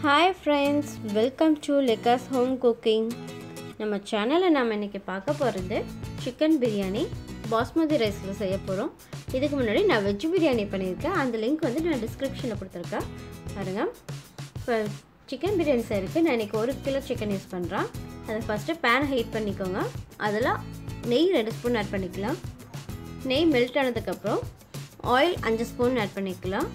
Hi friends, welcome to Leka's Home Cooking. நம்ம சேனல்ல நாம இன்னைக்கு பார்க்க போறது chicken biryani basmati riceல செய்ய போறோம். இதுக்கு முன்னாடி நான் veg biryani பண்ணிருக்கேன். அந்த லிங்க் வந்து நான் descriptionல கொடுத்திருக்கேன். பாருங்க. இப்போ chicken biryani செய்யறதுக்கு நான் இன்னைக்கு 1 கிலோ chicken யூஸ் பண்றேன். அத ஃபர்ஸ்ட் pan ஹீட் பண்ணிக்கோங்க. அதல நெய் 2 ஸ்பூன் ஆட் பண்ணிக்கலாம். நெய் மெல்ட் ஆனதுக்கு அப்புறம் oil 5 ஸ்பூன் ஆட் பண்ணிக்கலாம்.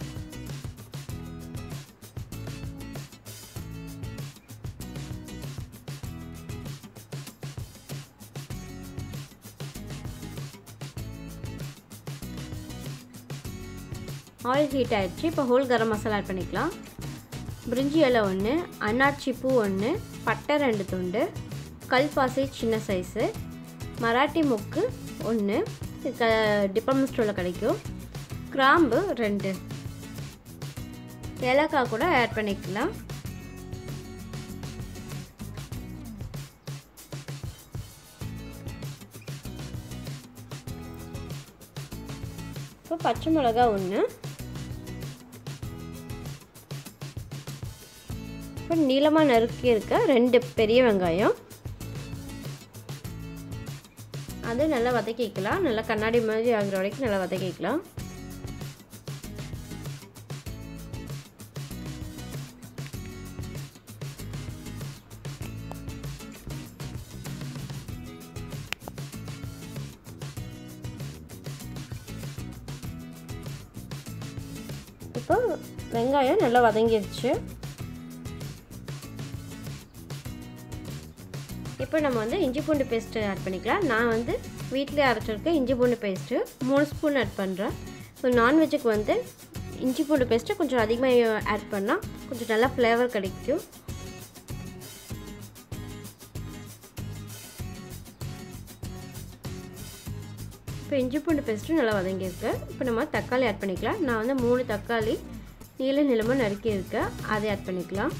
Oil heat ஆயிடுச்சு. இப்போ whole garam masala ஆட் பண்ணிக்கலாம். பிரிஞ்சி இலை 1, அன்னாச்சி பூ 1, பட்டை 2 துண்டு, கல்பாசி சின்ன சைஸ், மராட்டி மொக்கு 1, டிபார்ட்மெண்ட் ஸ்டோர்ல கிடைக்கும். கிராம்பு 2. ஏலக்காய் கூட ஆட் பண்ணிக்கலாம். இப்போ பச்சை மிளகாய் 1. இப்போ நீளமாக நறுக்கி இருக்க 2 பெரிய வெங்காயம். அது நல்லா வதக்கிக்கலாம். நல்லா கண்ணாடி மாதிரி ஆகுற வரைக்கும் நல்லா வதக்கிக்கலாம். இப்போ வெங்காயம் நல்லா வதங்கிடுச்சு. இப்போ நம்ம வந்து இஞ்சி பூண்டு பேஸ்ட் ஆட் பண்ணிக்கலாம். நான் வந்து வீட்லயே அரைச்சிருக்க இஞ்சி பூண்டு பேஸ்ட் 3 ஸ்பூன் ஆட் பண்றேன். இப்போ நான்வெஜ்ஜுக்கு வந்து இஞ்சி பூண்டு பேஸ்ட் கொஞ்சம் அதிகமாக ஆட் பண்ணா கொஞ்சம் நல்ல ஃப்ளேவர் கிடைக்கும். இப்போ இஞ்சி பூண்டு பேஸ்ட் நல்லா வதங்கியிருக்கு. இப்போ நம்ம தக்காளி ஆட் பண்ணிக்கலாம். நான் வந்து 3 தக்காளி நீளமா நறுக்கி இருக்கேன். அதை ஆட் பண்ணிக்கலாம்.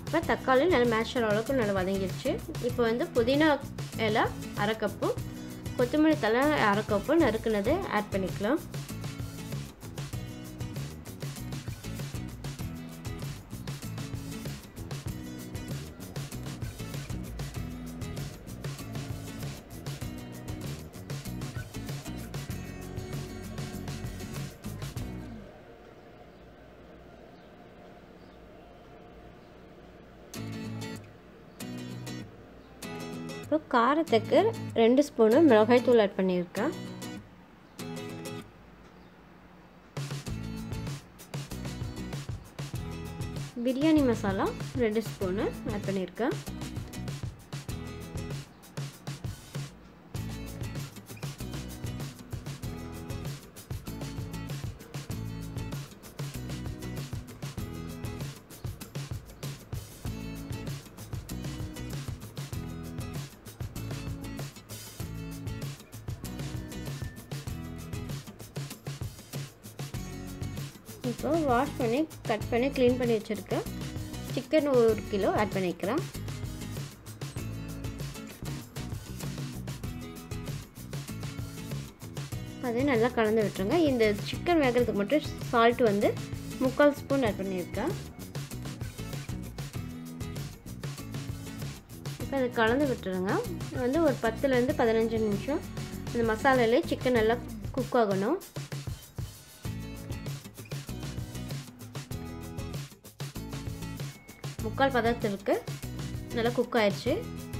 இப்போ தக்காளி நல்லா மேஷ் ஆகிற அளவுக்கு நல்லா வதங்கிடுச்சு. இப்போ வந்து புதினா இலை 1/2 கப்பு, கொத்தமல்லி தழை 1/2 கப்பு நறுக்குனது ஆட் பண்ணிக்கலாம். இப்போ காரத்துக்கு 2 ஸ்பூன் மிளகாய் தூள் ஆட் பண்ணியிருக்கேன். பிரியாணி மசாலா 2 ஸ்பூன் ஆட் பண்ணியிருக்கேன். இப்போ வாஷ் பண்ணி கட் பண்ணி க்ளீன் பண்ணி வச்சுருக்கேன் சிக்கன் 1 கிலோ ஆட் பண்ணிக்கிறேன். அதை நல்லா கலந்து விட்டுருங்க. இந்த சிக்கன் வேகிறதுக்கு மட்டும் சால்ட் வந்து 3/4 ஸ்பூன் ஆட் பண்ணியிருக்கேன். இப்போ அதை கலந்து விட்டுருங்க. வந்து ஒரு 10லேருந்து 15 நிமிஷம் அந்த மசாலாலே சிக்கன் நல்லா குக் ஆகணும். முக்கால் பதத்திற்கு நல்லா குக் ஆயிடுச்சு.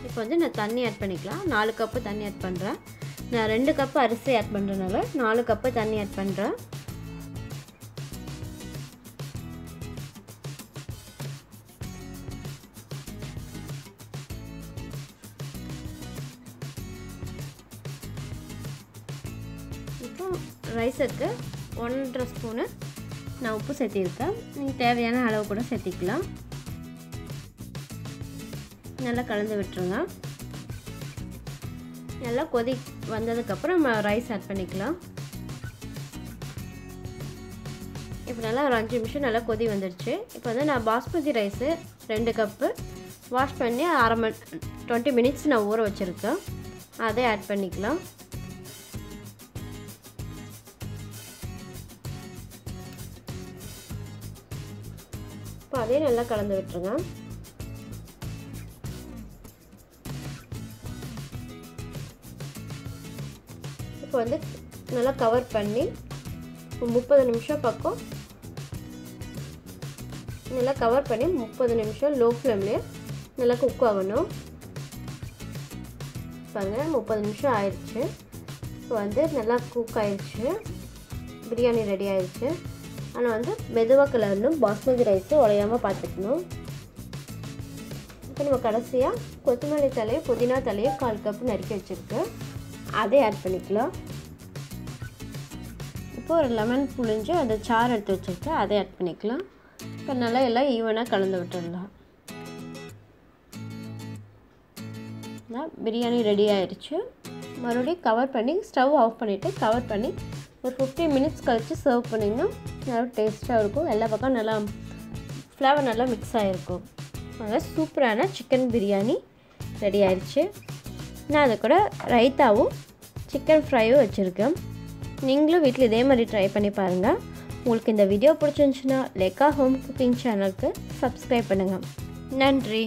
இப்போ வந்து நான் தண்ணி ஆட் பண்ணிக்கலாம். 4 கப்பு தண்ணி ஆட் பண்ணுறேன். நான் 2 கப்பு அரிசி ஆட் பண்ணுறதுனால 4 கப்பு தண்ணி ஆட் பண்ணுறேன். இப்போ ரைஸுக்கு 1.5 ஸ்பூனு நான் உப்பு சேர்த்திருக்கேன். நீங்கள் தேவையான அளவு கூட சேர்த்திக்கலாம். நல்லா கலந்து விட்டுருங்க. நல்லா கொதி வந்ததுக்கப்புறம் நம்ம ரைஸ் ஆட் பண்ணிக்கலாம். இப்போ நல்லா ஒரு 5 நிமிஷம் நல்லா கொதி வந்துடுச்சு. இப்போ வந்து நான் பாஸ்மதி ரைஸு 2 கப்பு வாஷ் பண்ணி 20 மினிட்ஸ் நான் ஊற வச்சுருக்கேன். அதை ஆட் பண்ணிக்கலாம். இப்போ அதையும் நல்லா கலந்து விட்டுருங்க. இப்போ வந்து நல்லா கவர் பண்ணி 30 நிமிஷம் பக்கம் நல்லா கவர் பண்ணி 30 நிமிஷம் லோ ஃப்ளேம்லேயே நல்லா குக் ஆகணும். பாருங்க 30 நிமிஷம் ஆயிடுச்சு. இப்போ வந்து நல்லா குக் ஆயிடுச்சு. பிரியாணி ரெடி ஆயிடுச்சு. ஆனால் வந்து மெதுவாக கிளறணும். பாஸ்மதி ரைஸு உடையாமல் பார்த்துக்கணும். இப்போ நம்ம கடைசியாக கொத்தமல்லி தலையை புதினா தலையை 1/4 கப்பு நறுக்கி வச்சுருக்கு. அதை ஆட் பண்ணிக்கலாம். இப்போ ஒரு லெமன் புழிஞ்சு அதை சாறு எடுத்து வச்சுருக்கு. அதை ஆட் பண்ணிக்கலாம். இப்போ நல்லா எல்லாம் ஈவனாக கலந்து விட்டுடலாம். பிரியாணி ரெடி ஆயிடுச்சு. மறுபடியும் கவர் பண்ணி ஸ்டவ் ஆஃப் பண்ணிவிட்டு கவர் பண்ணி ஒரு 15 மினிட்ஸ் கழித்து சர்வ் பண்ணிங்கன்னா நல்லா டேஸ்ட்டாக இருக்கும். எல்லா பக்கம் நல்லா ஃப்ளேவர் நல்லா மிக்ஸ் ஆகிருக்கும். அதனால் சூப்பரான சிக்கன் பிரியாணி ரெடி ஆயிடுச்சு. நான் அதை கூட ரைத்தாவும் சிக்கன் ஃப்ரையும் வச்சுருக்கேன். நீங்களும் வீட்டில் இதே மாதிரி ட்ரை பண்ணி பாருங்கள். உங்களுக்கு இந்த வீடியோ பிடிச்சிருந்துச்சுன்னா லேக்கா ஹோம் குக்கிங் சேனலுக்கு சப்ஸ்கிரைப் பண்ணுங்கள். நன்றி.